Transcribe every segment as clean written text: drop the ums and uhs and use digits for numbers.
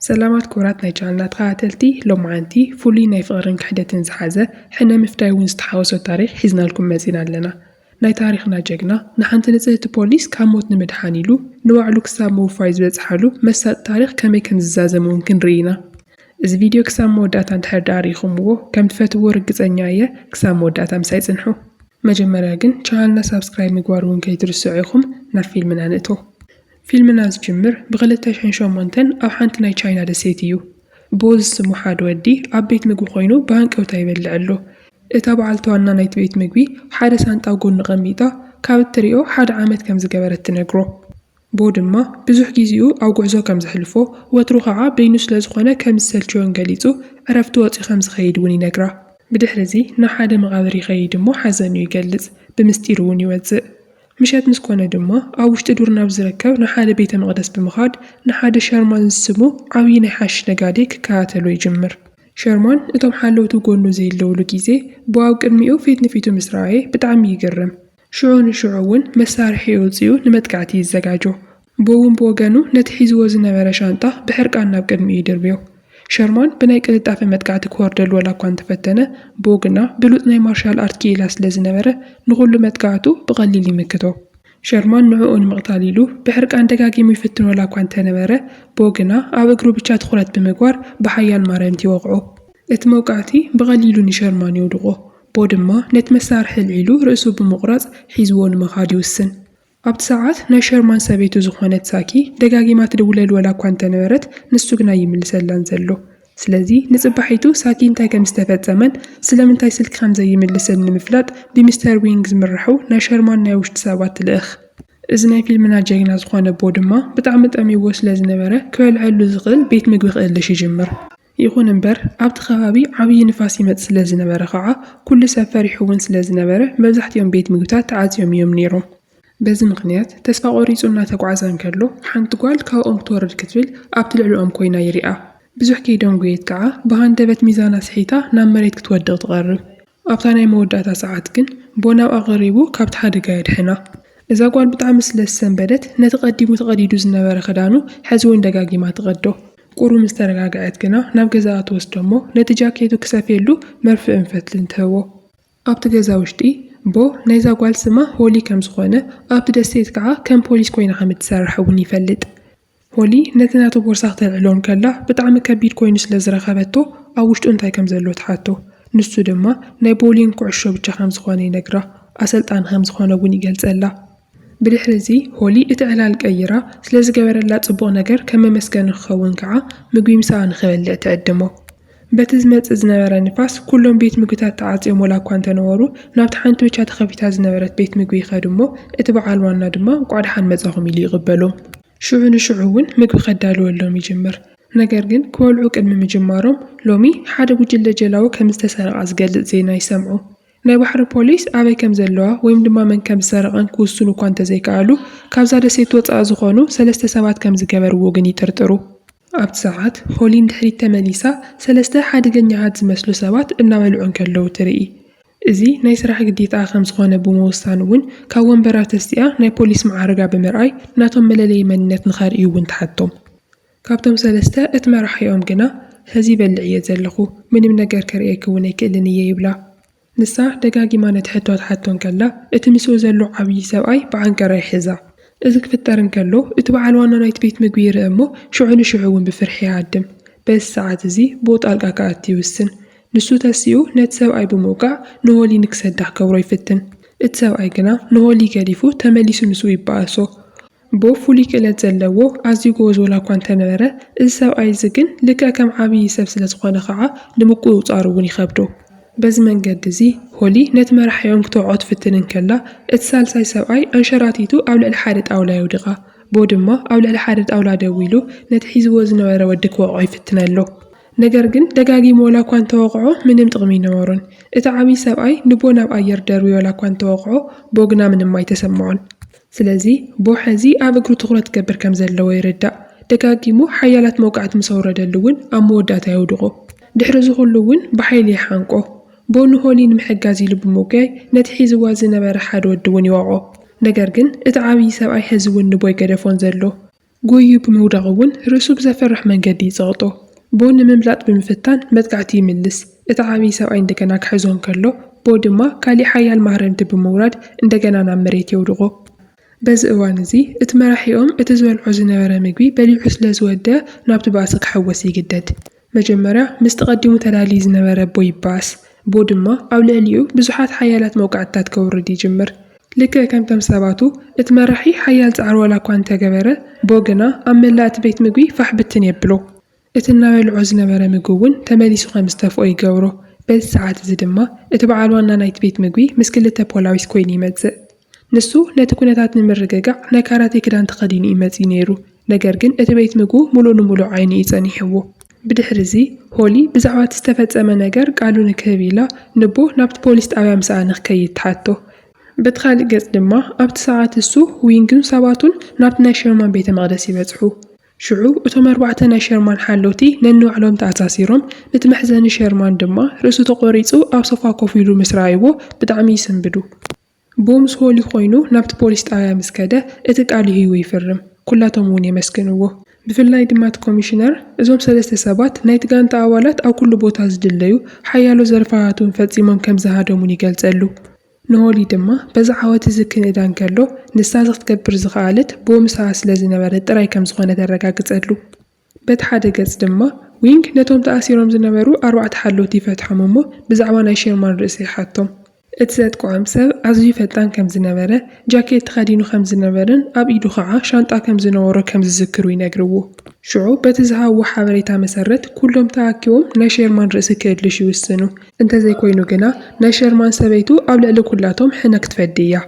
سلامات كورات ناي جالنات قاتلتي لو معنتي فولي ناي فقرن كحدة زحازة حنا مفتاي ونستحوسو تاريخ حزنا لكم مزينا لنا ناي تاريخنا جيقنا نحن نزيت بوليس كاموت نمدحانيلو نوعلو كسام موفايز بيزحالو مسا التاريخ كمي كنزازة ممكن رينا إذا فيديو كسام مودات عند حر تاريخمو كم تفتو رقز أنيايا كسام مودات أمساي زنحو مجمرا جن شانلنا سابسكرايب مقوارون كي ترسعيكم نرفيل من عنتو فيلم ناس جمر بغلتاش حنشو مونتن أو حانت ناي تشاينا دسيتيو بوز سمو حاد ودي عبيت مقو خوينو بانك أو تايبل لعلو إتابع عالتوانا نايت بيت مقوي حادة سانتا وقون نغميطا كابت تريو حاد عامت كم زقبرت تنقرو بودما بزوح جيزيو أو قعزو كم زحلفو وتروخعا بينوس لازخونا كم السلجون قليتو عرفتو واتي خمس خيدوني نقرا بدحرزي نا حادة مغابري خيدمو حزانو يقلز بمستيروني وزق مشات مسكونة دما أو وش تدورنا بزركب نحاد بيت مقدس بمخاد نحاد شرمان السمو عوين حاش نقاديك كاتلو يجمر شرمان اتم حالو تقولنو زي اللولو كيزي بواو قرميو فيتن فيتو مسراعي بتعم يقرم شعون مسارحي وزيو نمتقعتي الزقاجو بوون بوغانو نتحيزو وزنا برشانطة بحرق عنا بقرمي يدربيو شرمان بنايك التعفى متقعتك وردل ولا كوان تفتنة بوغنا بلوتناي مارشال ارت كيلاس لازنبرة نغلو متقعتو بغليلي مكتو شرمان نعون مقطاليلو بحرق عن دقاقي ميفتن ولا كوان تنبرة بوغنا او اقرو بچات خلات بمقوار بحيال مارنتي وقعو اتموقعتي بغليلو نشرمان يودغو بودما نتمسارح العيلو رأسو بمقراز حيزوون مخادي والسن أبت ساعات ناشرمان سابيتو زخونت ساكي دقاقي ما تدولل ولا كوانتا نورت نسوقنا يملسلان زلو سلازي نصبحيتو ساكي انتا كمستفاد زمن سلام انتا يسلك خمزة يملسل نمفلات بمستر وينجز مرحو ناشرمان ناوش تساوات الأخ إذن في المناجينا زخونة بودما بتعمد أمي وصل زنبرة كوال علو زغل بيت مقوغ إلش يجمر يخون مبر عبد خوابي عبي نفاسي مد سلازنا برخعة كل سفر يحون سلازنا بره مزحت يوم بيت مقوتات عاد يوم نيرو بز مغنيات تسفى غوريزونا تقعزان كالو حانت قوال كاو أم تورد كتفل عبد العلو أم كوينا يريئة بزوح كيدون قويت كعا بهان دبت ميزانا سحيطة نام مريت كتودغ تغرب أبطاني موداتا ساعتكن بونا وأغريبو كابت حاد قايد حنا إذا قوال بتعمس لسن بدت نتقدمو تقديدو زنبار خدانو حزوين دقاقي ما تغدو قورو مسترقاقعت كنا ناب قزاات وستمو نتجاكيتو كسافيلو مرفع انفتلن تهوو أبت قزاوشتي بو نايزا قوال سما هولي كم زخونة أبت دستيت كعا كم بوليس كوين عم تسارح ونيفلت هولي نتناتو بورساخت العلوم كلا بتعم كبير كوينش لزرخابتو أو وشتو انتاي كم زلو تحاتو نسو دما ناي بولين كعشو بتشا خمس خواني نقرا أسلطان خمس خوانة وني قلت ألا بالحرزي هولي اتعلال قيرا سلاز قبرلا صبو نجر كما مسكن خون كعا مقوي مسان خبل تقدمو بتزمت زنبره نفاس كلهم بيت مقوتات تعاطيهم ولا كوان تنورو نابت حانتو بيشا تخبيتا زنبرت بيت مقوي خادمو اتبع الوانا دما وقعد حان مزاهم اللي يغبلو شعون مقوي خدالو اللوم يجمر نقرقن كوالعو قدم مجمارهم لومي حدا وجل جلاو كمستسرق عزقل زينا يسمعو ناي بحر بوليس أبي كم زلوا ويم دما من كم سرقان كوسونو كوانتا زي كالو كابزا دسيت وطا زخونو سلسته سبات كم زقبر وغني ترترو أبت ساعات هولين دحري تماليسا سلسته حادقن يعاد زمسلو سبات إناملعون كاللو ترئي إزي ناي سراح قديت آخم زخونة بموستانوون كاوان برات استيا ناي بوليس معارقا بمرأي ناتم ملالي منيت نخار إيوون تحدتم كابتم سلسته اتمرح يوم قنا هزي بلعية زلخو من نقر كرئي كوني كإلنية يبلا نسا دقاقي ما نتحتوات حتون كلا اتمسو زلو عبي سوأي بعنك رايحزا إذا كفترن كلو اتبع الوانا نايت بيت مقوير أمو شعون بفرحي عدم بس ساعات زي بوت ألقاقاتي والسن نسو تاسيو نتسوأي بموقع نهولي نكسد دحكا ورايفتن اتسوأي قنا نهولي كاليفو تماليسو نسو يباسو بو فولي كالات زلوو عزيو قوز ولا كوانتا نبرة السوأي زقن لكا كم عبي سبسلة خوانا خاعة نمقو وطاروني خبرو بزمن قدزي هولي نتمرح يوم كتوعات فتنن كلا اتسالساي سوأي انشراتيتو أولا الحادث أولا يودغا بودما أولا الحادث أولا دويلو نتحيز وزن ويرا ودك وقعي فتنالو نقرقن دقاقي مولا كوان توقعو من امتغمي نورن اتعامي سوأي نبونا بأير داروي ولا كوان توقعو بوغنا من ما يتسمعون سلازي بو حزي أبقرو تغلط كبر كم زلو يردا دقاقي مو حيالات موقعت مصورة دلوين أمو داتا يودغو دحرزو خلوين بحيلي حانقو بونو هولين محجازي لبموجي نتحيز وازن برا حد ودون يوعو نجرجن اتعابي سبعي حزون نبوي كرفون زلو ጎዩ ብምውዳቕ እውን ርእሱ ብዘፈርሕ መንገዲ ይፀቕጦ ቦ ንምምላጥ ብምፍታን መጥቃዕቲ ይምልስ እቲ ዓብይ ሰብኣይ እንደገና ክሕዞን ከሎ ቦ ድማ ካሊእ ሓያል ማህረንቲ ብምውራድ እንደገና ናብ መሬት የውድቆ በዚ እዋን እዚ እቲ መራሒኦም እቲ ዝበልዖ ዝነበረ ምግቢ በሊዑ ስለ ዝወደአ ናብቲ ባእሲ ክሕወስ ይግደድ መጀመርያ ምስ ተቐዲሙ ተዳልዩ ዝነበረ ቦ ይባስ ቦ ድማ ኣብ ልዕሊኡ ብዙሓት ሓያላት መውቃዕትታት ከውርድ ይጅምር ልክዕ ከምቶም ሰባቱ እቲ መራሒ ሓያል ፃዕሪ ዋላ እኳ እንተገበረ ቦ ግና ኣብ መላእ እቲ ቤት ምግቢ ፋሕ ብትን የብሎ እቲ እናበልዖ ዝነበረ ምግቢ እውን ተመሊሱ ከም ዝተፍኦ ይገብሮ በዚ ሰዓት እዚ ድማ እቲ በዓል ዋና ናይቲ ቤት ምግቢ ምስ ክልተ ፖላዊስ ኮይኑ ይመጽእ ንሱ ነቲ ኩነታት ንምርግጋዕ ናይ ካራቴ ክዳን ተኸዲኑ ይመጽእ ነይሩ ነገር ግን እቲ ቤት ምግቢ ሙሉእ ንሙሉእ ዓይኒ ይጸኒሕዎ ብድሕሪ እዚ ሆሊ ብዛዕባ ዝተፈጸመ ነገር ቃሉ ንክህብ ኢላ ንቦ ናብቲ ፖሊስ ጣብያ ምስኣ ንኽከይድ ትሓቶ በቲ ካልእ ገጽ ድማ ኣብቲ ሰዓት እሱ ዊንግን ሰባቱን ናብቲ ናይ ሸርማን ቤተ መቕደስ ይበጽሑ ሽዑ እቶም 4 ናይ ሸርማን ሓለውቲ ነንባዕሎም ተኣሳሲሮም እቲ መሕዘኒ ሸርማን ድማ ርእሱ ተቖሪጹ ኣብ ሶፋ ኮፍ ኢሉ ምስ ረኣይዎ ብጣዕሚ ይስንብዱ ቦ ምስ ሆሊ ኮይኑ ናብቲ ፖሊስ ጣብያ ምስ ከደ እቲ ቃል ሂቡ ይፍርም ኩላቶም እውን የመስግንዎ ብፍላይ ድማ እቲ ኮሚሽነር እዞም 3 ሰባት ናይቲ ጋንታ ኣባላት ኣብ ኩሉ ቦታ ዝድለዩ ሓያሎ ዘርፋትን ፈጺሞም ከም ዝሃደሙን ይገልጸሉ ንሆሊ ድማ በዛ ዓወት ዝክንዳን ከሎ ንሳ ዝኽትገብር ዝኽኣለት ቦ ምሳኣ ስለ ዝነበረ ጥራይ ከም ዝኾነ ተረጋግጸሉ በቲ ሓደ ገጽ ድማ ዊንግ ነቶም ተኣሲሮም ዝነበሩ 4 ሓለውቲ ይፈትሖም እሞ ብዛዕባ ናይ ሸርማን ርእሲ ይሓቶም እቲ ዘጥቅዖም ሰብ ኣዝዩ ፈጣን ከም ዝነበረ ጃኬት ተኸዲኑ ከም ዝነበረን ኣብ ኢዱ ከዓ ሻንጣ ከም ዝነበሮ ከም ዝዝክሩ ይነግርዎ ሽዑ በቲ ዝሃብዎ ሓበሬታ መሰረት ኩሎም ተኣኪቦም ናይ ሸርማን ርእሲ ክእድልሽ ይውስኑ እንተዘይኮይኑ ግና ናይ ሸርማን ሰበይቱ ኣብ ልዕሊ ኩላቶም ሕነ ክትፈዲ እያ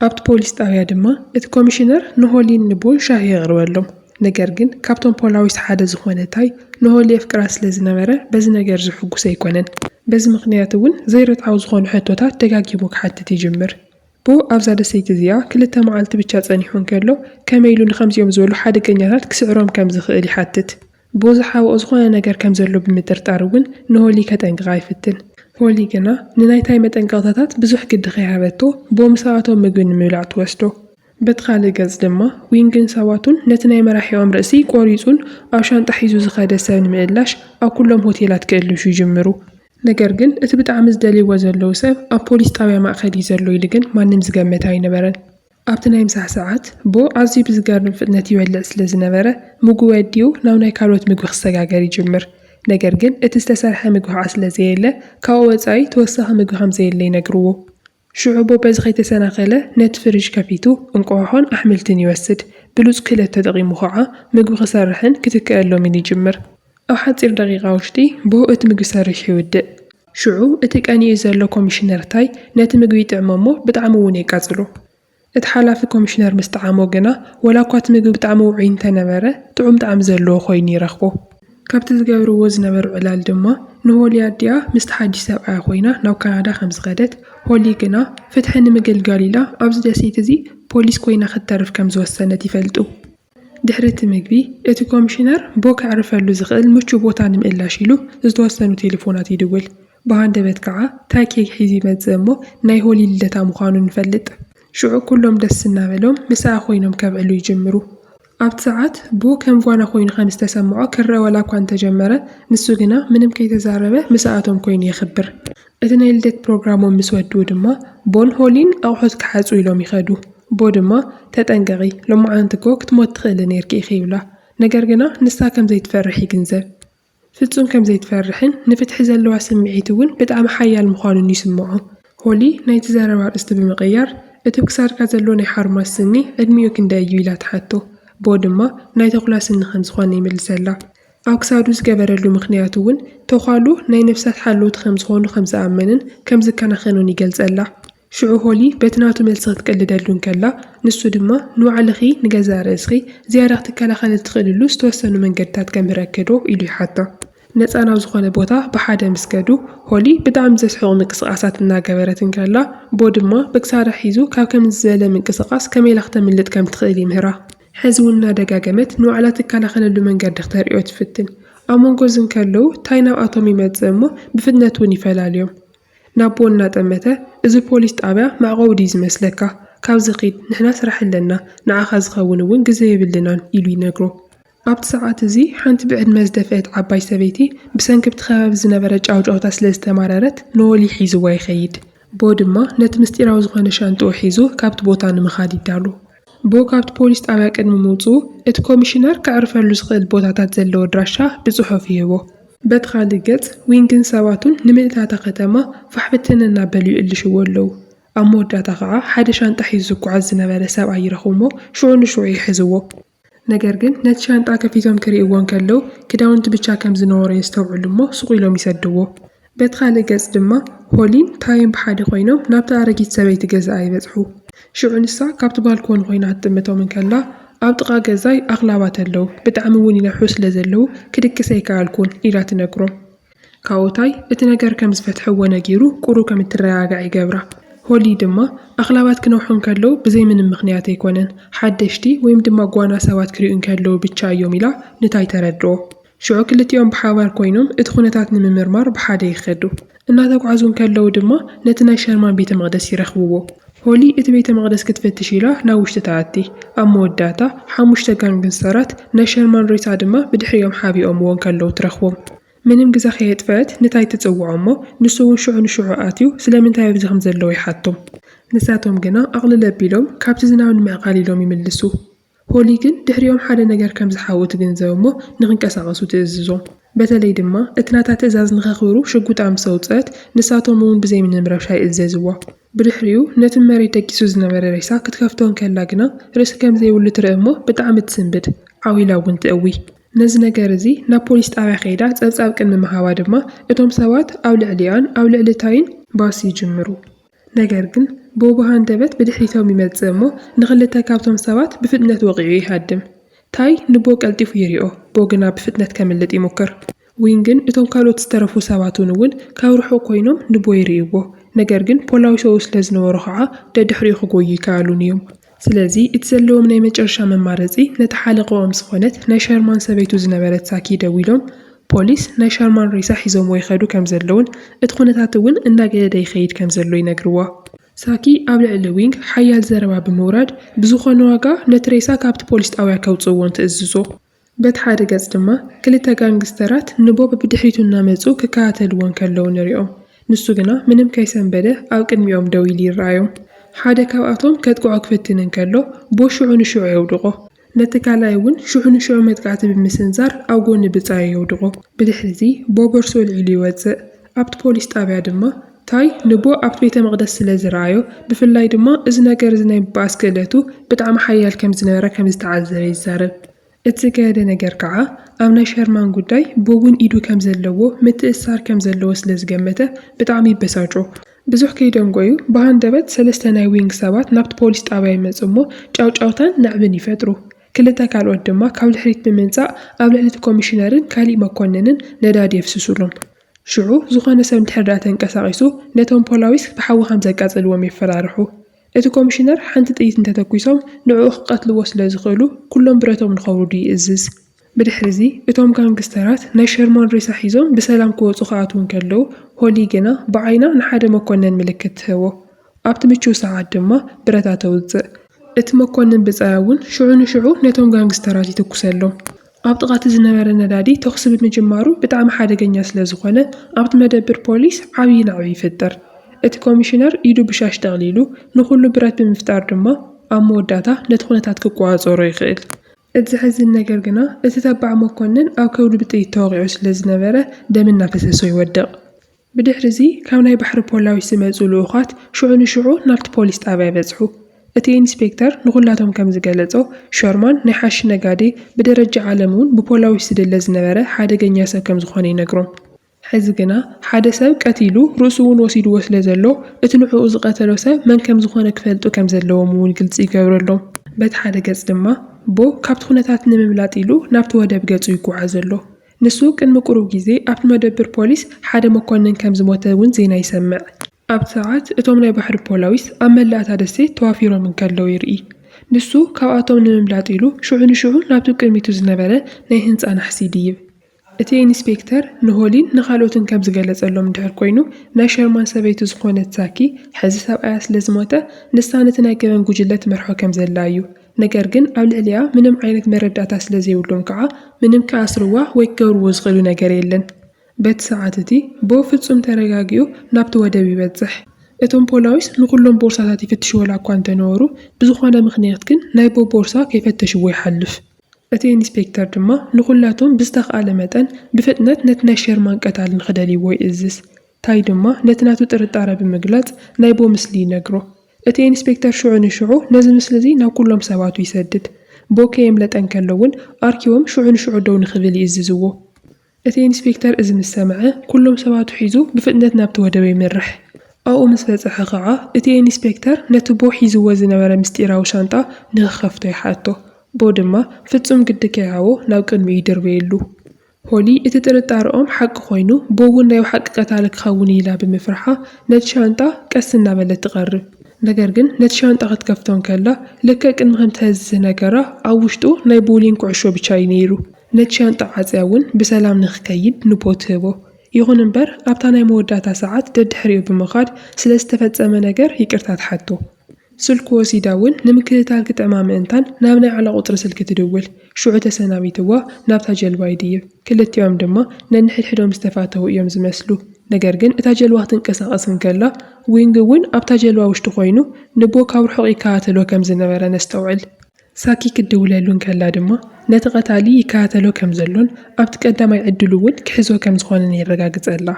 ኣብቲ ፖሊስ ጣብያ ድማ እቲ ኮሚሽነር ንሆሊን ንቦን ሻሂ የቕርበሎም ነገር ግን ካብቶም ፖላዊስ ሓደ ዝኾነ ታይ ንሆሊ የፍቅራ ስለ ዝነበረ በዚ ነገር ዝሕጉስ ኣይኮነን በዚ ምኽንያት እውን ዘይረትዓው ዝኾኑ ሕቶታት ደጋጊሙ ክሓትት ይጅምር ቦ ኣብዛ ደሰይቲ እዚኣ 2 መዓልቲ ብቻ ጸኒሑን ከሎ ከመይሉ ንኸምዚኦም ዝበሉ ሓደገኛታት ክስዕሮም ከም ዝኽእል ይሓትት ቦ ዝሓብኦ ዝኾነ ነገር ከም ዘሎ ብምጥርጣር እውን ንሆሊ ከጠንቅቓ ይፍትን ሆሊ ግና ንናይታይ መጠንቀቕታታት ብዙሕ ግዲ ከይሃበቶ ቦ ምሳኣቶም ምግቢ ንምብላዕ ትወስዶ በቲ ካልእ ገጽ ድማ ዊንግን ሰባቱን ነቲ ናይ መራሒኦም ርእሲ ቆሪጹን ኣብ ሻንጣ ሒዙ ዝኸደ ሰብ ንምእላሽ ኣብ ኩሎም ሆቴላት ክእልሹ ይጅምሩ ነገር ግን እቲ ብጣዕሚ ዝደልይዎ ዘለዉ ሰብ ኣብ ፖሊስ ጣብያ ማእኸል እዩ ዘሎ ኢሉ ግን ማንም ዝገመት ኣይነበረን ኣብቲ ናይ ምሳሕ ሰዓት ቦ ኣዝዩ ብዝገርም ፍጥነት ይበልዕ ስለ ዝነበረ ምግቢ ወዲኡ ናብ ናይ ካልኦት ምግቢ ክሰጋገር ይጅምር ነገር ግን እቲ ዝተሰርሐ ምግቢ ከዓ ስለ ዘየለ ካብኡ ወፃኢ ተወሳኺ ምግቢ ከም ዘየለ ይነግርዎ ሽዑ ቦ በዚ ከይተሰናኸለ ነቲ ፍሪጅ ከፊቱ እንቋቑሖን ኣሕምልትን ይወስድ ብሉፅ ክእለት ተጠቒሙ ከዓ ምግቢ ክሰርሕን ክትክአሎምን ይጅምር ኣብ ሓፂር ደቂቓ ውሽጢ ቦ እቲ ምግቢ ሰሪሕ ይውድእ ሽዑ እቲ ቀኒኡ ዘሎ ኮሚሽነር ታይ ነቲ ምግቢ ይጥዕሞ እሞ ብጣዕሚ እውን የቃፅሎ እቲ ሓላፊ ኮሚሽነር ምስ ጣዕሞ ግና ወላ እኳ እቲ ምግቢ ብጣዕሚ ውዑይ እንተነበረ ጥዑም ጣዕሚ ዘለዎ ኮይኑ ይረኽቦ ካብቲ ዝገብርዎ ዝነበሩ ዕላል ድማ ንሆሊ ኣዲኣ ምስቲ ሓድሽ ሰብኣያ ኮይና ናብ ካናዳ ከም ዝኸደት ሆሊ ግና ፍትሒ ንምግልጋል ኢላ ኣብዚ ደሴት እዚ ፖሊስ ኮይና ክትተርፍ ከም ዝወሰነት ይፈልጡ ድሕሪ እቲ ምግቢ እቲ ኮሚሽነር ቦ ከዕርፈሉ ዝኽእል ምቹው ቦታ ንምእላሽ ኢሉ ዝተወሰኑ ቴሌፎናት ይድውል ብሃንደበት ከዓ ታይ ኬክ ሒዙ ይመጽእ እሞ ናይ ሆሊ ልደታ ምዃኑ ንፈልጥ ሽዑ ኩሎም ደስ እናበሎም ምስኣ ኮይኖም ከብዕሉ ይጅምሩ ኣብቲ ሰዓት ቦ ከም ጓና ኮይኑ ከም ዝተሰምዖ ክረአ ወላ እኳ እንተጀመረ ንሱ ግና ምንም ከይተዛረበ ምስኣቶም ኮይኑ ይኽብር እቲ ናይ ልደት ፕሮግራሞም ምስ ወድኡ ድማ ቦን ሆሊን ኣቑሑት ክሓፁ ኢሎም ይኸዱ ቦ ድማ ተጠንቀቒ ሎማዓንቲ ኮ ክትሞት ትኽእል ነይርኪ ኢኺ ይብላ ነገር ግና ንሳ ከም ዘይትፈርሕ ይግንዘብ ፍጹም ከም ዘይትፈርሕን ንፍትሒ ዘለዋ ስምዒት እውን ብጣዕሚ ሓያል ምዃኑን ይስምዖ ሆሊ ናይቲ ዘረባ ርእስቲ ብምቕያር እቲ ክሳድካ ዘሎ ናይ ሓርማዝ ስኒ ዕድሚኡ ክንደይ እዩ ኢላ ትሓቶ ቦ ድማ ናይ ተኹላ ስኒ ከም ዝኾነ ይምልሰላ ኣብ ክሳዱ ዝገበረሉ ምኽንያቱ እውን ተኻሉ ናይ ነፍሳት ሓለውቲ ከም ዝኾኑ ከም ዝኣመንን ከም ዝከናኸኑን ይገልጸላ ሽዑ ሆሊ በቲ ናቱ መልሲ ክትቀልደሉን ከላ ንሱ ድማ ንባዕልኺ ንገዛ ርእስኺ ዝያዳ ክትከላኸል ትኽእልሉ ዝተወሰኑ መንገድታት ከም ረክዶ ኢሉ ይሓታ ነፃ ናብ ዝኾነ ቦታ ብሓደ ምስ ከዱ ሆሊ ብጣዕሚ ዘስሕቑ ምንቅስቓሳት እናገበረትን ከላ ቦ ድማ ብክሳዳ ሒዙ ካብ ከምዚ ዝበለ ምንቅስቓስ ከመይ ኢላ ክተምልጥ ከም ትኽእል ይምህራ ሕዚ እውን እናደጋገመት ንባዕላ ትከላኸለሉ መንገዲ ክተሪኦ ትፍትን ኣብ መንጎ ዝን ከለዉ ታይ ናብኣቶም ይመጽእ እሞ ብፍጥነት እውን ይፈላለዮም ናብ ቦ እናጠመተ እዚ ፖሊስ ጣብያ ማዕቐቡ ድዩ ዝመስለካ ካብዚ ኺድ ንሕና ስራሕ ኣለና ንዓኻ ዝኸውን እውን ግዜ የብልናን ኢሉ ይነግሮ። ኣብቲ ሰዓት እዚ ሓንቲ ብዕድመ ዝደፍአት ዓባይ ሰበይቲ ብሰንኪ ኣብቲ ከባቢ ዝነበረ ጫውጫውታ ስለ ዝተማረረት ንወሊ ሒዝዋ ይኸይድ። ቦ ድማ ነቲ ምስጢራዊ ዝኾነ ሻንጥኡ ሒዙ ካብቲ ቦታ ንምኻድ ይዳሉ። ቦ ካብቲ ፖሊስ ጣብያ ቅድሚ ምውፅኡ እቲ ኮሚሽነር ከዕርፈሉ ዝኽእል ቦታታት ዘለዎ ድራሻ ብጽሑፍ ይህቦ። በቲ ካልእ ገጽ ዊንግን ሰባቱን ንምእታታ ከተማ ፋሕፍትን እናበልዩ ይእልሽዎ ኣለዉ። ኣብ መወዳእታ ከዓ ሓደ ሻንጣ ሒዙ ዝጓዓዝ ዝነበረ ሰብኣይ ይረኽቦ ሽዑ ንሽዑ ይሕዝዎ። ነገር ግን ነቲ ሻንጣ ከፊቶም ክሪእዎ እንከለዉ ክዳውንቲ ብቻ ከም ዝነበሮ የስተውዕሉ እሞ ስቕ ኢሎም ይሰድዎ። በቲ ካልእ ገጽ ድማ ሆሊን ታይን ብሓደ ኮይኖም ናብቲ ኣረጊት ሰበይቲ ገዛኣ ይበጽሑ። ሽዑ ንሳ ካብቲ ባልኮን ኮይና ትጥምቶም እንከላ ኣብ ጥቓ ገዛይ ኣኽላባት ኣለዉ ብጣዕሚ እውን ይነሑ ስለ ዘለዉ ክድክስ ኣይከኣልኩን ኢላ ትነግሮም። ካብኡታይ እቲ ነገር ከም ዝፈትሕዎ ነጊሩ ቁሩ ከም እትረጋጋዕ ይገብራ። ሆሊ ድማ ኣኽላባት ክነውሑ እንከለዉ ብዘይ ምንም ምኽንያት ኣይኮነን ሓደሽቲ ወይም ድማ ጓና ሰባት ክሪኡ እንከለዉ ብቻ እዮም ኢላ ንታይ ተረድኦ። ሽዑ ክልቲኦም ብሓባር ኮይኖም እቲ ኩነታት ንምምርማር ብሓደ ይኸዱ። እናተጓዓዙ እንከለዉ ድማ ነቲ ናይ ሸርማን ቤተ መቕደስ ይረኽብዎ። ሆሊ እቲ ቤተ መቕደስ ክትፈትሽ ኢላ ናብ ውሽጢ ተኣቲ። ኣብ መወዳእታ 5 ጋንግስተራት ናይ ሸርማን ሬሳ ድማ ብድሕሪኦም ሓቢኦምዎ እንከለዉ ትረኽቦም። ምንም ግዜ ከየጥፈት ንታይ ትጽውዖ እሞ ንሱ እውን ሽዑ ንሽዑ ኣትዩ ስለምንታይ ኣብዚ ከም ዘለዎ ይሓቶም። ንሳቶም ግና ኣቕልል ኣቢሎም ካብቲ ዝናብ ንምዕቃል ኢሎም ይምልሱ። ሆሊ ግን ድሕሪኦም ሓደ ነገር ከም ዝሓው ትግንዘብ እሞ ንኽንቀሳቐሱ ትእዝዞም። በተለይ ድማ እቲ ናታ ትእዛዝ ንኸኽብሩ ሽጉጥ ምስ ኣውፅአት ንሳቶም እውን ብዘይ ምንም ረብሻ ይእዘዝዎ። ብድሕሪኡ ነቲ መሬት ደቂሱ ዝነበረ ሬሳ ክትከፍቶን ከላ ግና ርእሲ ከም ዘይብሉ ትርኢ እሞ ብጣዕሚ ትስንብድ ዓዊላ እውን ትእዊ። ነዚ ነገር እዚ ናብ ፖሊስ ጣብያ ከይዳ ጸብጻብ ቅድሚ ምሃባ ድማ እቶም ሰባት ኣብ ልዕሊኣን ኣብ ልዕሊ ታይን ባስ ይጅምሩ። ነገር ግን ብውብሃን ደበት ብድሕሪቶም ይመጽእ እሞ ንኽልተ ካብቶም ሰባት ብፍጥነት ወቂዑ ይሃድም። ታይ ንቦ ቀልጢፉ ይሪኦ፣ ቦ ግና ብፍጥነት ከምልጥ ይሞክር። ዊንግን እቶም ካልኦት ዝተረፉ ሰባቱን እውን ካብ ርሑቕ ኮይኖም ንቦ ይርእይዎ። ነገር ግን ፖላዊ ሰው ስለ ዝነበሩ ከዓ ደድሕሪኡ ክጎዩ ይከኣሉን እዮም። ስለዚ እቲ ዘለዎም ናይ መጨረሻ መማረፂ ነቲ ሓለቕኦም ዝኾነት ናይ ሸርማን ሰበይቱ ዝነበረት ሳኪ ደው ኢሎም ፖሊስ ናይ ሸርማን ሬሳ ሒዞምዎ ይኸዱ ከም ዘለውን እቲ ኩነታት እውን እንዳገደደ ይኸይድ ከም ዘሎ ይነግርዋ። ሳኪ ኣብ ልዕሊ ዊንግ ሓያል ዘረባ ብምውራድ ብዝኾነ ዋጋ ነቲ ሬሳ ካብቲ ፖሊስ ጣብያ ከውፅዎን ትእዝዞ። በቲ ሓደ ገጽ ድማ ክልተ ጋንግስተራት ንቦ ብድሕሪቱ እናመፁ ክከታተልዎን ከለዉ ንሪኦም። ንሱ ግና ምንም ከይሰንበደ ኣብ ቅድሚኦም ደው ኢሉ ይረኣዮም። ሓደ ካብኣቶም ከጥቅዖ ክፍትን እንከሎ ቦ ሽዑ ንሽዑ የውድቆ። ነቲ ካልኣይ እውን ሽዑ ንሽዑ መጥቃዕቲ ብምስንዛር ኣብ ጎኒ ብጻዩ የውድቆ። ብድሕሪ እዚ ቦ ቦርሱ ልዒሉ ይወፅእ። ኣብቲ ፖሊስ ጣብያ ድማ ታይ ንቦ ኣብቲ ቤተ መቕደስ ስለ ዝረኣዮ ብፍላይ ድማ እዚ ነገር እዚ ናይ ምባኣስ ክእለቱ ብጣዕሚ ሓያል ከም ዝነበረ ከም ዝተዓዘበ ይዛረብ። እቲ ዝገየደ ነገር ከዓ ኣብ ናይ ሸርማን ጉዳይ ቦ እውን ኢዱ ከም ዘለዎ ምትእስሳር ከም ዘለዎ ስለ ዝገመተ ብጣዕሚ ይበሳጮ። ብዙሕ ከይዶም ጎዩ ብሃንደበት 3 ናይ ዊንግ ሰባት ናብቲ ፖሊስ ጣብያ ይመፁ እሞ ጫውጫውታን ናዕብን ይፈጥሩ። ክልተ ካልኦት ድማ ካብ ድሕሪት ብምንጻእ ኣብ ልዕሊ እቲ ኮሚሽነርን ካሊእ መኮንንን ነዳዲ የፍስሱሎም። ሽዑ ዝኾነ ሰብ እንድሕር ዳኣ ተንቀሳቒሱ ነቶም ፖላዊስ ብሓዊ ከም ዘቃጽልዎም ይፈራርሑ። እቲ ኮሚሽነር ሓንቲ ጥይት እንተተኲሶም ንዕኡ ክቐትልዎ ስለ ዝኽእሉ ኩሎም ብረቶም ንኸውርዱ ይእዝዝ። ብድሕሪ እዚ እቶም ጋንግስተራት ናይ ሸርማን ሬሳ ሒዞም ብሰላም ክወፁ ከኣትዉ እንከለዉ ሆሊ ግና ብዓይና ንሓደ መኮነን ምልክት ትህቦ። ኣብቲ ምቹው ሰዓት ድማ ብረታ ተውፅእ። እቲ መኮንን ብጻያ እውን ሽዑ ንሽዑ ነቶም ጋንግስተራት ይትኩሰሎም። ኣብ ጥቓቲ ዝነበረ ነዳዲ ተኽሲ ብምጅማሩ ብጣዕሚ ሓደገኛ ስለ ዝኾነ ኣብቲ መደብር ፖሊስ ዓብዪ ናዕቢ ይፍጠር። እቲ ኮሚሽነር ኢዱ ብሻሽ ጠቕሊሉ ንኹሉ ብረት ብምፍጣር ድማ ኣብ መወዳእታ ነቲ ኩነታት ክቋፀሮ ይኽእል። እቲ ዝሕዝን ነገር ግና እቲ ተባዕ መኮንን ኣብ ከብዱ ብጥይት ተወቂዑ ስለ ዝነበረ ደም እናፈሰሶ ይወድቕ። ብድሕሪ እዚ ካብ ናይ ባሕሪ ፖላዊስ ዝመፁ ልኡኻት ሽዑ ንሽዑ ናብቲ ፖሊስ ጣብያ ይበጽሑ። እቲ ኢንስፔክተር ንኹላቶም ከም ዝገለጾ ሸርማን ናይ ሓሺ ነጋዴ ብደረጃ ዓለም እውን ብፖላዊስ ዝድለ ዝነበረ ሓደገኛ ሰብ ከም ዝኾነ ይነግሮም። ሕዚ ግና ሓደ ሰብ ቀቲሉ ርእሱ እውን ወሲድዎ ስለ ዘሎ እቲ ንዕኡ ዝቐተሎ ሰብ መን ከም ዝኾነ ክፈልጡ ከም ዘለዎም እውን ግልፂ ይገብረሎም። በቲ ሓደ ገጽ ድማ ቦ ካብቲ ኩነታት ንምምላጥ ኢሉ ናብቲ ወደብ ገጹ ይጓዓዝ ኣሎ። ንሱ ቅድሚ ቁሩብ ግዜ ኣብቲ መደብር ፖሊስ ሓደ መኮንን ከም ዝሞተ እውን ዜና ይሰምዕ። ኣብቲ ሰዓት እቶም ናይ ባሕሪ ፖላዊስ ኣብ መላእታ ደሴት ተዋፊሮም እንከለዉ ይርኢ። ንሱ ካብኣቶም ንምምላጥ ኢሉ ሽዑ ንሽዑ ናብቲ ቅድሚቱ ዝነበረ ናይ ህንፃ ናሕሲ ይድይብ። እቲ ኢንስፔክተር ንሆሊን ንኻልኦትን ከም ዝገለጸሎም እንድሕር ኮይኑ ናይ ሸርማን ሰበይቲ ዝኾነት ሳኪ ሕዚ ሰብኣያ ስለ ዝሞተ ንሳ ነቲ ናይ ገበን ጉጅለ ትመርሖ ከም ዘላ እዩ። ነገር ግን ኣብ ልዕሊኣ ምንም ዓይነት መረዳእታ ስለ ዘይብሎም ከዓ ምንም ክኣስርዋ ወይ ክገብርዎ ዝኽእሉ ነገር የለን። በቲ ሰዓት እቲ ቦ ፍጹም ተረጋጊኡ ናብቲ ወደብ ይበጽሕ። እቶም ፖላዊስ ንኹሎም ቦርሳታት ይፍትሽዎ እኳ እንተነበሩ ብዝኾነ ምኽንያት ግን ናይ ቦ ቦርሳ ከይፈተሽዎ ይሓልፍ። እቲ ኢንስፔክተር ድማ ንኹላቶም ብዝተኸኣለ መጠን ብፍጥነት ነቲ ናይ ሸርማን ቀታሊ ንኽደልይዎ ይእዝዝ። ታይ ድማ ነቲ ናቱ ጥርጣረ ብምግላጽ ናይ ቦ ምስሊ ይነግሮ። እቲ ኢንስፔክተር ሽዑ ንሽዑ ነዚ ምስሊ እዚ ናብ ኩሎም ሰባቱ ይሰድድ። ቦ ከየምለጠን ከሎ እውን ኣርኪቦም ሽዑ ንሽዑ ደው ንኽብል ይእዝዝዎ። እቲ ኢንስፔክተር እዚ ምስ ሰምዐ ኩሎም ሰባቱ ሒዙ ብፍጥነት ናብቲ ወደብ ይመርሕ። ኣብኡ ምስ በጽሐ ከዓ እቲ ኢንስፔክተር ነቲ ቦ ሒዝዎ ዝነበረ ምስጢራዊ ሻንጣ ንኽኸፍቶ ይሓቶ። ቦ ድማ ፍጹም ግዲ ከይሃቦ ናብ ቅድሚኡ ይድርበየሉ። ሆሊ እቲ ጥርጣረኦም ሓቂ ኮይኑ ቦ እውን ናይ ሓቂ ቀታሊ ክኸውን ኢላ ብምፍርሓ ነቲ ሻንጣ ቀስ እናበለት ትቐርብ። ነገር ግን ነቲ ሻንጣ ክትከፍቶን ከላ ልክዕ ቅድሚ ከም ትህዝዝ ነገራ ኣብ ውሽጡ ናይ ቦሊን ኩዕሾ ብቻ እዩ ነይሩ። ነቲ ሻንጣ ዓፅያ እውን ብሰላም ንኽከይድ ንቦ ትህቦ። ይኹን እምበር ኣብታ ናይ መወዳእታ ሰዓት ደድሕሪኡ ብምኻድ ስለ ዝተፈጸመ ነገር ይቅርታ ትሓቶ። ስልኩ ወሲዳ እውን ንምክትታል ክጠማ ምእንታን ናብ ናይ ዓላ ቁፅሪ ስልኪ ትድውል። ሽዑ ተሰናቢትዋ ናብታ ጀልባ ይድይብ። ክልቲኦም ድማ ነንሕድሕዶም ዝተፋተው እዮም ዝመስሉ። ነገር ግን እታ ጀልባ ክትንቀሳቐስን ከላ ዊንግ እውን ኣብታ ጀልባ ውሽጢ ኮይኑ ንቦ ካብ ርሑቕ ይከታተሎ ከም ዝነበረ ነስተውዕል። ሳኪ ክድውለሉን ከላ ድማ ነቲ ቀታሊ ይከታተሎ ከም ዘሎን ኣብቲ ቀዳማይ ዕድሉ እውን ክሕዞ ከም ዝኾነን የረጋግጸላ።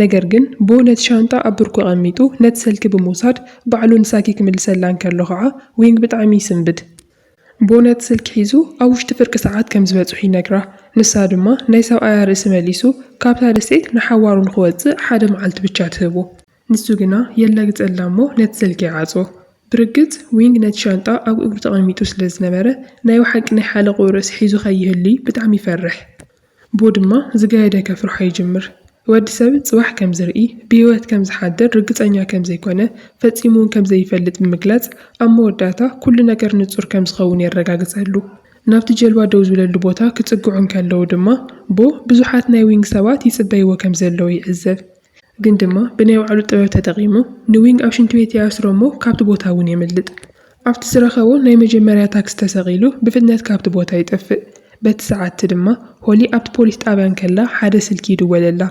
ነገር ግን ቦ ነቲ ሻንጣ ኣብ ብርኩ ቀሚጡ ነቲ ስልኪ ብምውሳድ ባዕሉ ንሳኪ ክምልሰላን ከሎ ከዓ ዊንግ ብጣዕሚ ይስንብድ። ቦ ነቲ ስልኪ ሒዙ ኣብ ውሽጢ ፍርቂ ሰዓት ከም ዝበጽሑ ይነግራ። ንሳ ድማ ናይ ሰብኣያ ርእሲ መሊሱ ካብታ ደሴት ንሓዋሩ ንኽወፅእ ሓደ መዓልቲ ብቻ ትህቦ። ንሱ ግና የለግጸላ እሞ ነቲ ስልኪ ይዓጾ። ብርግጽ ዊንግ ነቲ ሻንጣ ኣብ እግሩ ተቐሚጡ ስለ ዝነበረ ናይ ሓቂ ናይ ሓለቑ ርእሲ ሒዙ ኸይህሊ ብጣዕሚ ይፈርሕ። ቦ ድማ ዝገየደ ከፍርሖ ይጅምር። ወዲ ሰብ ጽባሕ ከም ዝርኢ ብህይወት ከም ዝሓድር ርግጸኛ ከም ዘይኮነ ፈጺሙን ከም ዘይፈልጥ ብምግላጽ ኣብ መወዳእታ ኩሉ ነገር ንጹር ከም ዝኸውን የረጋግጸሉ። ናብቲ ጀልባ ደው ዝብለሉ ቦታ ክጽግዑን ከለዉ ድማ ቦ ብዙሓት ናይ ዊንግ ሰባት ይጽበይዎ ከም ዘለዉ ይዕዘብ። ግን ድማ ብናይ ባዕሉ ጥበብ ተጠቒሙ ንዊንግ ኣብ ሽንቲ ቤት ይኣስሮ እሞ ካብቲ ቦታ እውን የምልጥ። ኣብቲ ዝረኸቦ ናይ መጀመርያ ታክሲ ተሰቒሉ ብፍጥነት ካብቲ ቦታ ይጠፍእ። በቲ ሰዓት ድማ ሆሊ ኣብቲ ፖሊስ ጣብያን ከላ ሓደ ስልኪ ይድወለላ።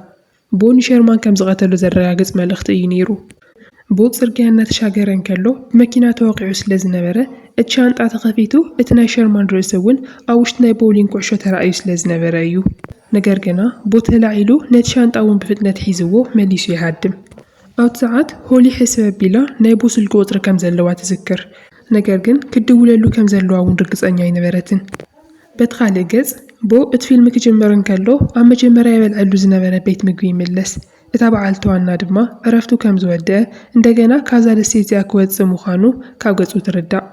ቦ ንሸርማን ከም ዝቐተሉ ዘረጋግጽ መልእኽቲ እዩ ነይሩ። ቦ ጽርግያ እናተሻገረን ከሎ ብመኪና ተወቂዑ ስለ ዝነበረ እቲ ሻንጣ ተኸፊቱ እቲ ናይ ሸርማን ርእሲ እውን ኣብ ውሽጢ ናይ ቦሊን ኩዕሾ ተራእዩ ስለ ዝነበረ እዩ። ነገር ግና ቦ ተላዒሉ ነቲ ሻንጣ እውን ብፍጥነት ሒዝዎ መሊሱ ይሃድም። ኣብቲ ሰዓት ሆሊ ሕስብ ኣቢላ ናይ ቦ ስልኪ ቁፅሪ ከም ዘለዋ ትዝክር። ነገር ግን ክድውለሉ ከም ዘለዋ እውን ርግጸኛ ኣይነበረትን። በቲ ካልእ ገጽ ቦ እቲ ፊልሚ ክጅመርን ከሎ ኣብ መጀመርያ ይበልዐሉ ዝነበረ ቤት ምግቢ ይምለስ። እታ በዓልቲ ዋና ድማ ዕረፍቱ ከም ዝወድአ እንደገና ካብዛ ደሴት እዚኣ ክወፅእ ምዃኑ ካብ ገጹ ትርዳእ።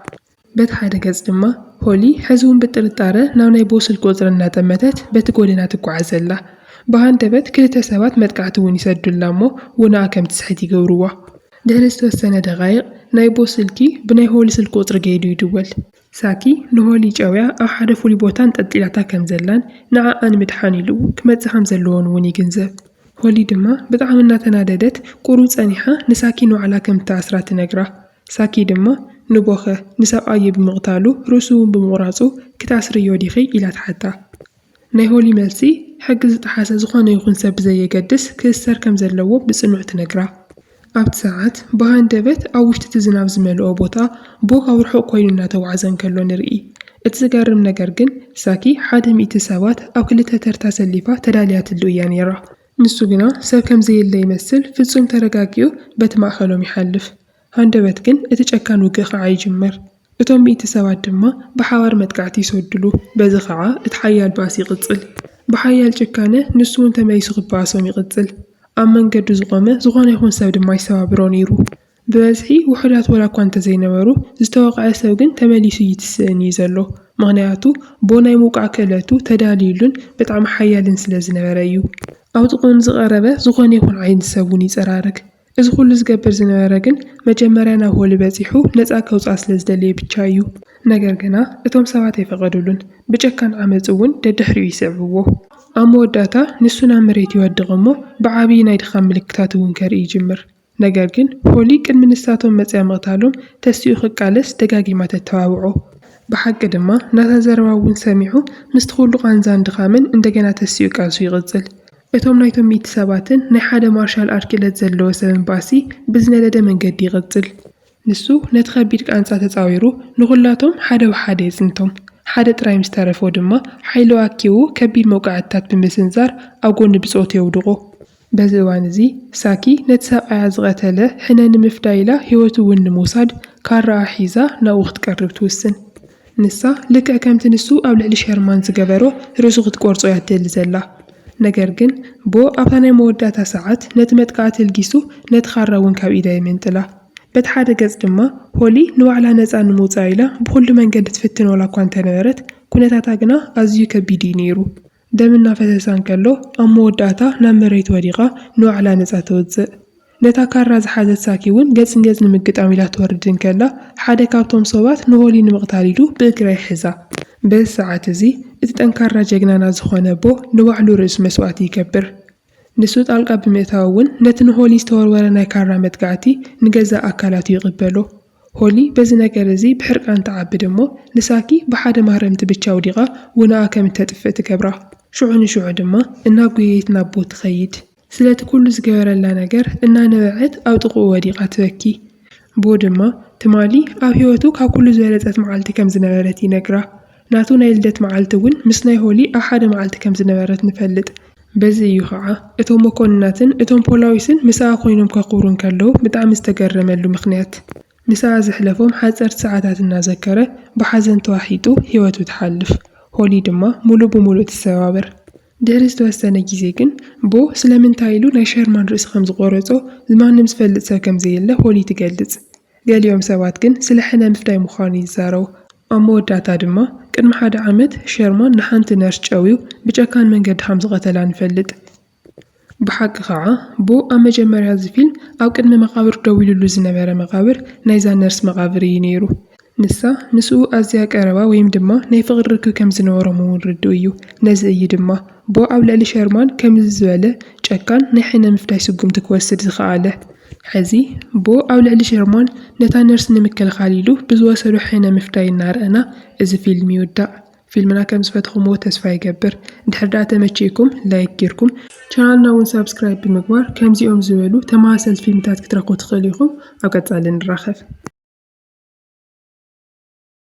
በቲ ሓደ ገጽ ድማ ሆሊ ሕዚ እውን ብጥርጣረ ናብ ናይ ቦ ስልኪ ቁፅሪ እናጠመተት በቲ ጎደና ትጓዓዝ ዘላ። ብሃንደበት ክልተ ሰባት መጥቃዕቲ እውን ይሰዱላ እሞ ውናኣ ከም ትስሕት ይገብርዋ። ድሕሪ ዝተወሰነ ደቓይቕ ናይ ቦ ስልኪ ብናይ ሆሊ ስልኪ ቁፅሪ ገይዱ ይድወል። ሳኪ ንሆሊ ጨውያ ኣብ ሓደ ፍሉይ ቦታ እንጠልጢላታ ከም ዘላን ንዓኣ ንምድሓን ኢሉ ክመጽእ ከም ዘለዎን እውን ይግንዘብ። ሆሊ ድማ ብጣዕሚ እናተናደደት ቁሩብ ጸኒሓ ንሳኪ ንባዕላ ከም እተኣስራ ትነግራ። ሳኪ ድማ ንቦኸ ንሰብኣየ ብምቕታሉ ርእሱ እውን ብምቑራፁ ክተኣስርዮ ዲኺ ኢላ ትሓታ። ናይ ሆሊ መልሲ ሕጊ ዝጠሓሰ ዝኾነ ይኹን ሰብ ብዘየገድስ ክእሰር ከም ዘለዎ ብጽኑዕ ትነግራ። ኣብቲ ሰዓት ብሃንደበት ኣብ ውሽጢ እቲ ዝናብ ዝመልኦ ቦታ ቦ ኣብ ርሑቕ ኮይኑ እናተጓዓዘን ከሎ ንርኢ። እቲ ዝገርም ነገር ግን ሳኪ 100 ሰባት ኣብ ክልተ ተርታ ሰሊፋ ተዳልያትሉ እያ ነይራ። ንሱ ግና ሰብ ከም ዘየለ ይመስል ፍጹም ተረጋጊኡ በቲ ማእኸሎም ይሓልፍ። ሃንደበት ግን እቲ ጨካን ውግእ ከዓ ይጅመር። እቶም 100 ሰባት ድማ ብሓባር መጥቃዕቲ ይሰድሉ። በዚ ከዓ እቲ ሓያል ባስ ይቕጽል። ብሓያል ጭካነ ንሱ እውን ተመሊሱ ክበኣሶም ይቕጽል። ኣብ መንገዱ ዝቆመ ዝኾነ ይኹን ሰብ ድማ ይሰባብሮ ነይሩ። ብበዝሒ ውሑዳት ወላ እኳ እንተዘይነበሩ ዝተወቕዐ ሰብ ግን ተመሊሱ ይትስእን እዩ ዘሎ። ምኽንያቱ ቦ ናይ ምውቃዕ ክእለቱ ተዳልዩሉን ብጣዕሚ ሓያልን ስለ ዝነበረ እዩ። ኣብ ጥቕኦም ዝቐረበ ዝኾነ ይኹን ዓይነት ሰብ እውን ይፀራርግ። እዚ ኩሉ ዝገብር ዝነበረ ግን መጀመርያ ናብ ሆሊ በፂሑ ነፃ ከውፃእ ስለ ዝደለየ ብቻ እዩ። ነገር ግና እቶም ሰባት ኣይፈቐዱሉን። ብጨካን ዓመፅ እውን ደድሕሪኡ ይስዕብዎ። ኣብ መወዳእታ ንሱ ናብ መሬት ይወድቕ እሞ ብዓብዪ ናይ ድኻም ምልክታት እውን ከርኢ ይጅምር። ነገር ግን ሆሊ ቅድሚ ንሳቶም መፅያ ምቕታሎም ተስቲኡ ክቃለስ ደጋጊማ ተተዋውዖ። ብሓቂ ድማ ናታ ዘረባ እውን ሰሚዑ ምስቲ ኩሉ ቃንዛን ድኻምን እንደገና ተስቲኡ ቃልሱ ይቕፅል። እቶም ናይቶም 100 ሰባትን ናይ ሓደ ማርሻል ኣርት ክእለት ዘለዎ ሰብ እምባሲ ብዝነደደ መንገዲ ይቕፅል። ንሱ ነቲ ከቢድ ቃንፃ ተፃዊሩ ንኹላቶም ሓደ ብሓደ የፅንቶም። ሓደ ጥራይ ምስ ተረፎ ድማ ሓይሉ ኣኪቡ ከቢድ መውቃዕትታት ብምስንዛር ኣብ ጎኒ ብፆት የውድቆ። በዚ እዋን እዚ ሳኪ ነቲ ሰብኣያ ዝቐተለ ሕነ ንምፍዳይ ኢላ ሂወቱ እውን ንምውሳድ ካራኣ ሒዛ ናብኡ ክትቀርብ ትውስን። ንሳ ልክዕ ከምቲ ንሱ ኣብ ልዕሊ ሸርማን ዝገበሮ ርእሱ ክትቆርፆ እያ ትደሊ ዘላ። ነገር ግን ቦ ኣብታ ናይ መወዳእታ ሰዓት ነቲ መጥቃዕቲ ልጊሱ ነቲ ካራ እውን ካብ ኢዳ የመንጥላ። በቲ ሓደ ገጽ ድማ ሆሊ ንባዕላ ነፃ ንምውፃእ ኢላ ብኩሉ መንገዲ ትፍትን ዋላ እኳ እንተነበረት ኩነታታ ግና ኣዝዩ ከቢድ እዩ ነይሩ። ደም እናፈሰሳ እንከሎ ኣብ መወዳእታ ናብ መሬት ወዲቓ ንባዕላ ነፃ ተውፅእ። ነታ ካራ ዝሓዘት ሳኪ እውን ገጽን ገጽ ንምግጣም ኢላ ትወርድ እንከላ ሓደ ካብቶም ሰባት ንሆሊ ንምቕታል ኢሉ ብእግራ ይሕዛ። በዚ ሰዓት እዚ እቲ ጠንካራ ጀግናና ዝኾነ ቦ ንባዕሉ ርእሱ መስዋዕቲ ይገብር። ንሱ ጣልቃ ብምእታው እውን ነቲ ንሆሊ ዝተወርወረ ናይ ካራ መጥቃዕቲ ንገዛእ ኣካላቱ ይቕበሎ። ሆሊ በዚ ነገር እዚ ብሕርቃን ተዓብድ እሞ ንሳኪ ብሓደ ማህረምቲ ብቻ ውዲቓ ውናኣ ከም እተጥፍእ ትገብራ። ሽዑ ንሽዑ ድማ እናጉየይት ናብ ቦ ትኸይድ። ስለቲ ኩሉ ዝገበረላ ነገር እናነበዐት ኣብ ጥቕኡ ወዲቓ ትበኪ። ቦ ድማ ትማሊ ኣብ ሂወቱ ካብ ኩሉ ዝበለፀት መዓልቲ ከም ዝነበረት ይነግራ። ናቱ ናይ ልደት መዓልቲ እውን ምስ ናይ ሆሊ ኣብ ሓደ መዓልቲ ከም ዝነበረት ንፈልጥ። በዚ እዩ ከዓ እቶም መኮንናትን እቶም ፖላዊስን ምስኣ ኮይኖም ከኽብሩ እንከለዉ ብጣዕሚ ዝተገረመሉ ምክንያት። ምስኣ ዘሕለፎም ሓፀርቲ ሰዓታት እናዘከረ ብሓዘን ተዋሒጡ ሂወቱ ትሓልፍ። ሆሊ ድማ ሙሉእ ብሙሉእ ትሰባበር። ድሕሪ ዝተወሰነ ግዜ ግን ቦ ስለምንታይ ኢሉ ናይ ሸርማን ርእሲ ከም ዝቆረፆ ዝማንም ዝፈልጥ ሰብ ከም ዘየለ ሆሊ ትገልጽ። ገሊኦም ሰባት ግን ስለ ሕነ ምፍዳይ ምዃኑ ይዛረቡ። ኣብ መወዳእታ ድማ ቅድሚ ሓደ ዓመት ሸርማን ንሓንቲ ነርስ ጨዊው ብጨካን መንገዲ ከም ዝቐተላ ንፈልጥ። ብሓቂ ከዓ ቦ ኣብ መጀመርያ እዚ ፊልም ኣብ ቅድሚ መቃብር ደው ኢሉሉ ዝነበረ መቃብር ናይዛ ነርስ መቃብር እዩ ነይሩ። ንሳ ምስኡ ኣዝያ ቀረባ ወይም ድማ ናይ ፍቕሪ ርክብ ከም ዝነበሮም እውን ርድኡ እዩ። ነዚ እዩ ድማ ቦ ኣብ ልዕሊ ሸርማን ከምዚ ዝበለ ጨካን ናይ ሕነ ምፍዳይ ስጉምቲ ክወስድ ዝኸኣለ። ሕዚ ቦ ኣብ ልዕሊ ሸርማን ነታ ነርስ ንምክልኻል ኢሉ ብዝወሰዱ ሕነ ምፍዳይ እናርአና እዚ ፊልም ይውዳእ። ፊልምና ከም ዝፈትኹምዎ ተስፋ ይገብር። እንድሕር ዳኣ ተመቺእኩም ላይክ ጌርኩም ቻናልና እውን ሳብስክራይብ ብምግባር ከምዚኦም ዝበሉ ተመሳሰልቲ ፊልምታት ክትረኽቡ ትኽእሉ ኢኹም። ኣብ ቀጻሊ ንራኸብ።